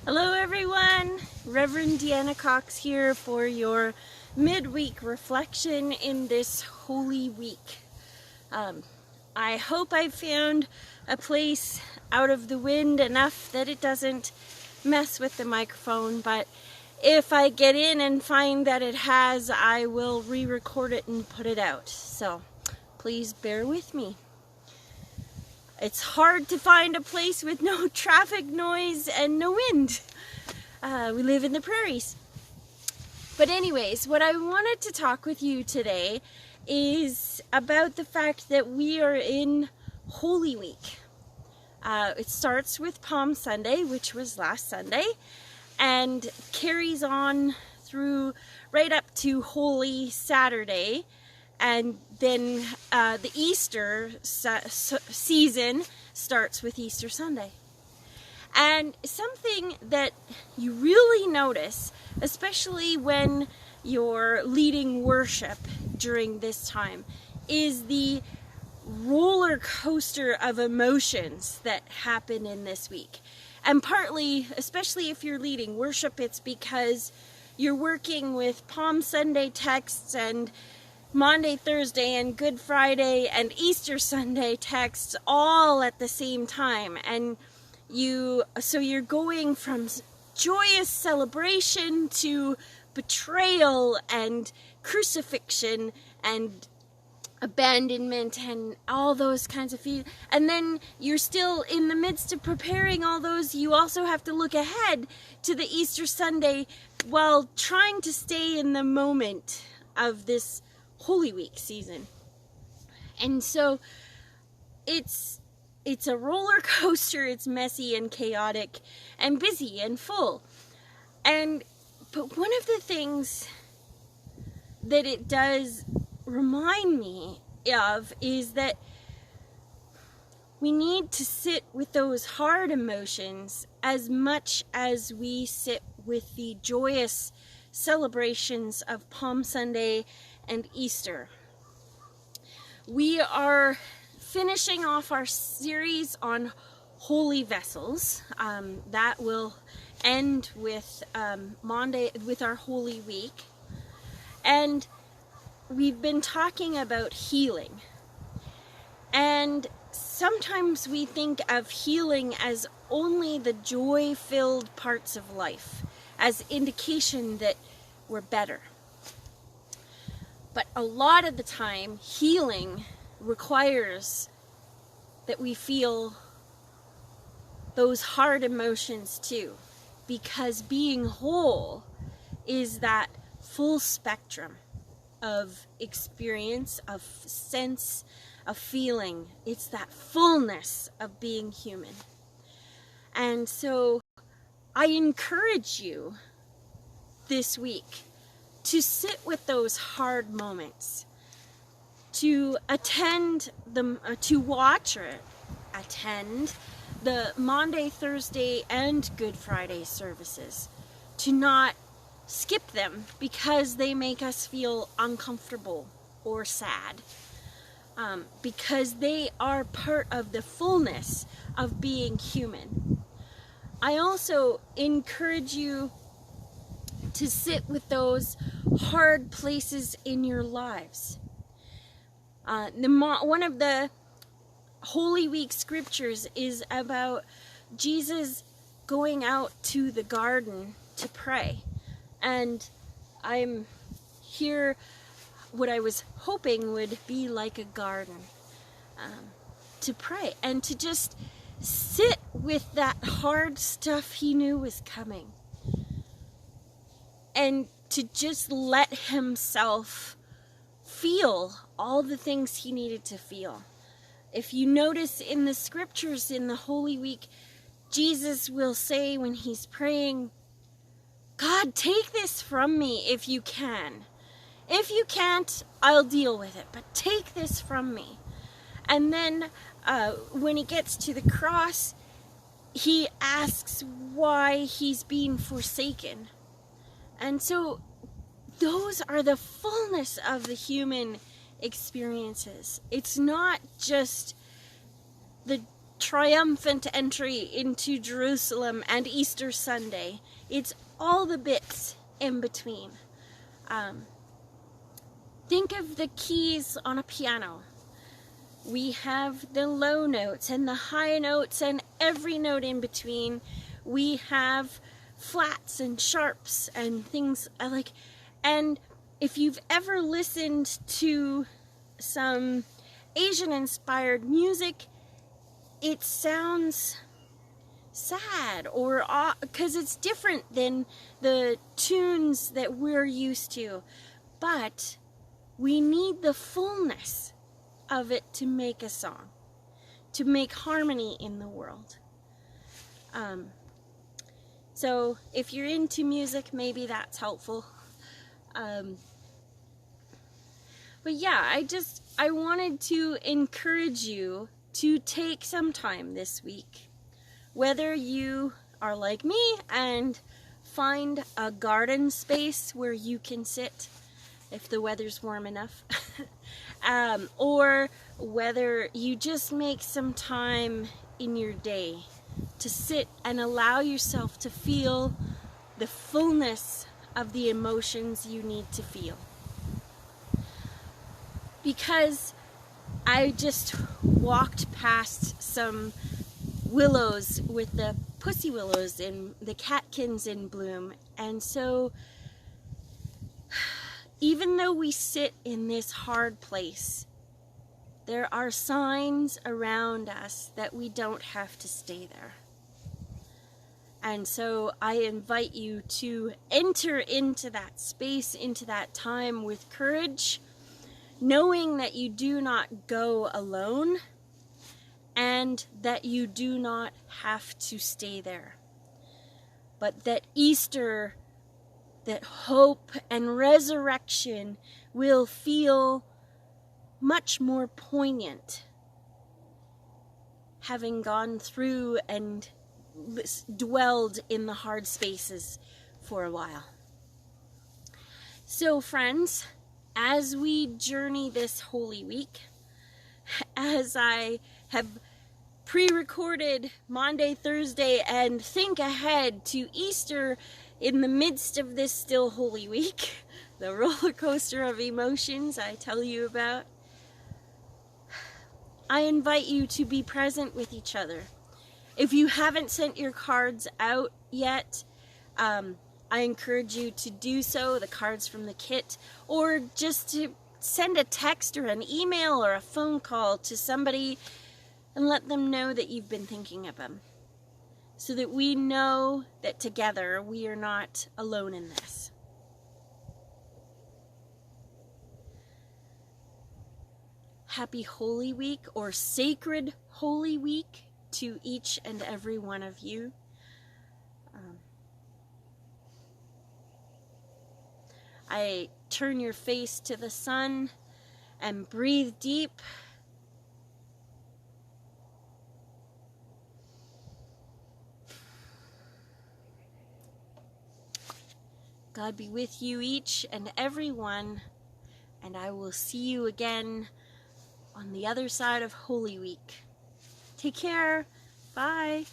Hello everyone, Reverend Deanna Cox here for your midweek reflection in this Holy Week. I hope I found a place out of the wind enough that it doesn't mess with the microphone, but if I get in and find that it has, I will re-record it and put it out. So please bear with me. It's hard to find a place with no traffic noise and no wind. We live in the prairies. But anyways, what I wanted to talk with you today is about the fact that we are in Holy Week. It starts with Palm Sunday, which was last Sunday, and carries on through right up to Holy Saturday. And then the Easter season starts with Easter Sunday. And something that you really notice, especially when you're leading worship during this time, is the roller coaster of emotions that happen in this week. And partly, especially if you're leading worship, it's because you're working with Palm Sunday texts and Monday, Thursday, and Good Friday, and Easter Sunday texts all at the same time. And so you're going from joyous celebration to betrayal and crucifixion and abandonment and all those kinds of feelings. And then you're still in the midst of preparing all those. You also have to look ahead to the Easter Sunday while trying to stay in the moment of this Holy Week season. And so it's a roller coaster. It's messy and chaotic and busy and full. But one of the things that it does remind me of is that we need to sit with those hard emotions as much as we sit with the joyous celebrations of Palm Sunday and Easter. We are finishing off our series on holy vessels. That will end with Monday, with our Holy Week. And we've been talking about healing. And sometimes we think of healing as only the joy-filled parts of life, as indication that we're better. But a lot of the time, healing requires that we feel those hard emotions too. Because being whole is that full spectrum of experience, of sense, of feeling. It's that fullness of being human. And so I encourage you this week to sit with those hard moments, to attend to watch or attend the Monday, Thursday, and Good Friday services, to not skip them because they make us feel uncomfortable or sad, because they are part of the fullness of being human. I also encourage you to sit with those hard places in your lives. One of the Holy Week scriptures is about Jesus going out to the garden to pray. And I'm here, what I was hoping would be like a garden, to pray and to just sit with that hard stuff he knew was coming. And to just let himself feel all the things he needed to feel. If you notice in the scriptures in the Holy Week, Jesus will say when he's praying, God, take this from me if you can. If you can't, I'll deal with it, but take this from me. And then when he gets to the cross, he asks why he's being forsaken. And so those are the fullness of the human experiences. It's not just the triumphant entry into Jerusalem and Easter Sunday. It's all the bits in between. Think of the keys on a piano. We have the low notes and the high notes and every note in between. We have flats and sharps and things like, and if you've ever listened to some Asian inspired music, it sounds sad or because it's different than the tunes that we're used to, but we need the fullness of it to make a song, to make harmony in the world. So if you're into music, maybe that's helpful. But yeah, I wanted to encourage you to take some time this week, whether you are like me and find a garden space where you can sit if the weather's warm enough, or whether you just make some time in your day to sit and allow yourself to feel the fullness of the emotions you need to feel. Because I just walked past some willows with the pussy willows and the catkins in bloom, and so even though we sit in this hard place, there are signs around us that we don't have to stay there. And so I invite you to enter into that space, into that time with courage, knowing that you do not go alone and that you do not have to stay there. But that Easter, that hope and resurrection will feel much more poignant, having gone through and dwelled in the hard spaces for a while. So friends, as we journey this Holy Week, as I have pre-recorded Monday, Thursday, and think ahead to Easter in the midst of this still Holy Week, the roller coaster of emotions I tell you about, I invite you to be present with each other. If you haven't sent your cards out yet, I encourage you to do so, the cards from the kit, or just to send a text or an email or a phone call to somebody and let them know that you've been thinking of them, so that we know that together we are not alone in this. Happy Holy Week, or Sacred Holy Week, to each and every one of you. I turn your face to the sun and breathe deep. God be with you each and every one, and I will see you again on the other side of Holy Week. Take care. Bye.